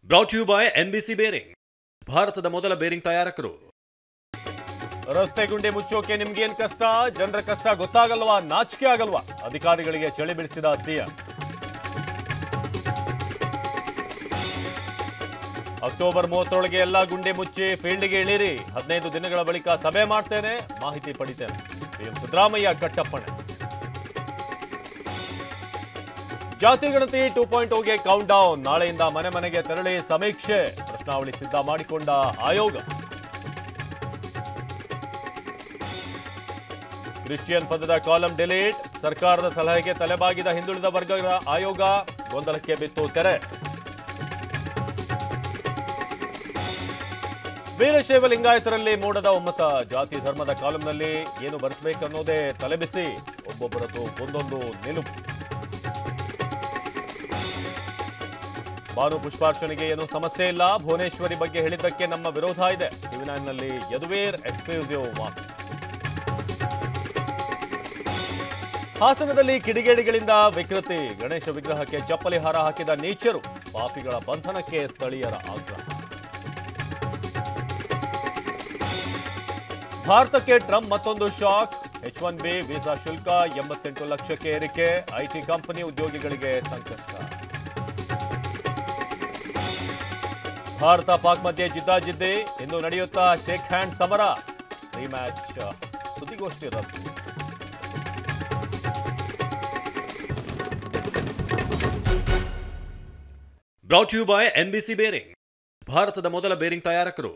Brought you by NBC bearing, ಭಾರತದ ಮೊದಲ bearing ತಯಾರಕರು. ರಸ್ತೆ ಗುಂಡಿ ಮುಚ್ಚೋಕೆ ನಿಮ್ಗೇನ್ ಕಷ್ಟ? ಜನರ ಕಷ್ಟ ಗೊತ್ತಾಗಲ್ವಾ? ನಾಚಿಕೆ ಆಗಲ್ವಾ? ಅಧಿಕಾರಿಗಳಿಗೆ ಚಳಿ ಬೀಳಿಸಿದ ಸಿಎಂ. ಅಕ್ಟೋಬರ್ 30ರೊಳಗೆ ಎಲ್ಲಾ ಗುಂಡಿ ಮುಚ್ಚಿ ಫೀಲ್ಡ್ಗೆ ಇಳಿರಿ. 15 ದಿನಗಳ ಬಳಿಕ ಸಭೆ ಮಾಡ್ತೇನೆ, ಮಾಹಿತಿ ಪಡಿತೇನೆ. ಸಿಎಂ ಸಿದ್ದರಾಮಯ್ಯ ಕಟ್ಟಪ್ಪಣೆ. ಜಾತಿ ಗಣತಿ 2.0ಗೆ ಕೌಂಟ್ ಡೌನ್. ನಾಳೆಯಿಂದ ಮನೆ ಮನೆಗೆ ತೆರಳಿ ಸಮೀಕ್ಷೆ. ಪ್ರಶ್ನಾವಳಿ ಸಿದ್ಧ ಮಾಡಿಕೊಂಡ ಆಯೋಗ. ಕ್ರಿಶ್ಚಿಯನ್ ಪದದ ಕಾಲಂ ಡಿಲೀಟ್. ಸರ್ಕಾರದ ಸಲಹೆಗೆ ತಲೆಬಾಗಿದ ಹಿಂದುಳಿದ ವರ್ಗಗಳ ಆಯೋಗ. ಗೊಂದಲಕ್ಕೆ ಬಿತ್ತು ತೆರೆ. ವೀರಶೈವ ಲಿಂಗಾಯತರಲ್ಲಿ ಮೂಡದ ಒಮ್ಮತ. ಜಾತಿ ಧರ್ಮದ ಕಾಲಂನಲ್ಲಿ ಏನು ಬರೆಸಬೇಕನ್ನೋದೇ ತಲೆಬಿಸಿ. ಒಬ್ಬೊಬ್ಬರದ್ದು ಒಂದೊಂದು ನಿಲುವು. ಭಾನು ಪುಷ್ಪಾರ್ಚನೆಗೆ ಏನೂ ಸಮಸ್ಯೆ ಇಲ್ಲ. ಭುವನೇಶ್ವರಿ ಬಗ್ಗೆ ಹೇಳಿದ್ದಕ್ಕೆ ನಮ್ಮ ವಿರೋಧ ಇದೆ. ಟಿವಿ9ನಲ್ಲಿ ಯದುವೀರ್ ಎಕ್ಸ್ಕ್ಲೂಸಿವ್ ಮಾತು. ಹಾಸನದಲ್ಲಿ ಕಿಡಿಗೇಡಿಗಳಿಂದ ವಿಕೃತಿ. ಗಣೇಶ ವಿಗ್ರಹಕ್ಕೆ ಚಪ್ಪಲಿ ಹಾರ ಹಾಕಿದ ನೀಚರು. ಪಾಪಿಗಳ ಬಂಧನಕ್ಕೆ ಸ್ಥಳೀಯರ ಆಗ್ರಹ. ಭಾರತಕ್ಕೆ ಟ್ರಂಪ್ ಮತ್ತೊಂದು ಶಾಕ್. H1B ವೀಸಾ ಶುಲ್ಕ 88 ಲಕ್ಷಕ್ಕೆ ಏರಿಕೆ. ಐಟಿ ಕಂಪನಿ ಉದ್ಯೋಗಿಗಳಿಗೆ ಸಂಕಷ್ಟ. ಭಾರತ ಪಾಕ್ ಮಧ್ಯೆ ಜಿದ್ದಾಜಿದ್ದಿ. ಇಂದು ನಡೆಯುತ್ತಾ ಶೇಕ್ ಹ್ಯಾಂಡ್ ಸಮರ. ಮ್ಯಾಚ್ ಸುದ್ದಿಗೋಷ್ಠಿ ರದ್ದು. Brought you by NBC bearing, ಭಾರತದ ಮೊದಲ ಬೇರಿಂಗ್ ತಯಾರಕರು.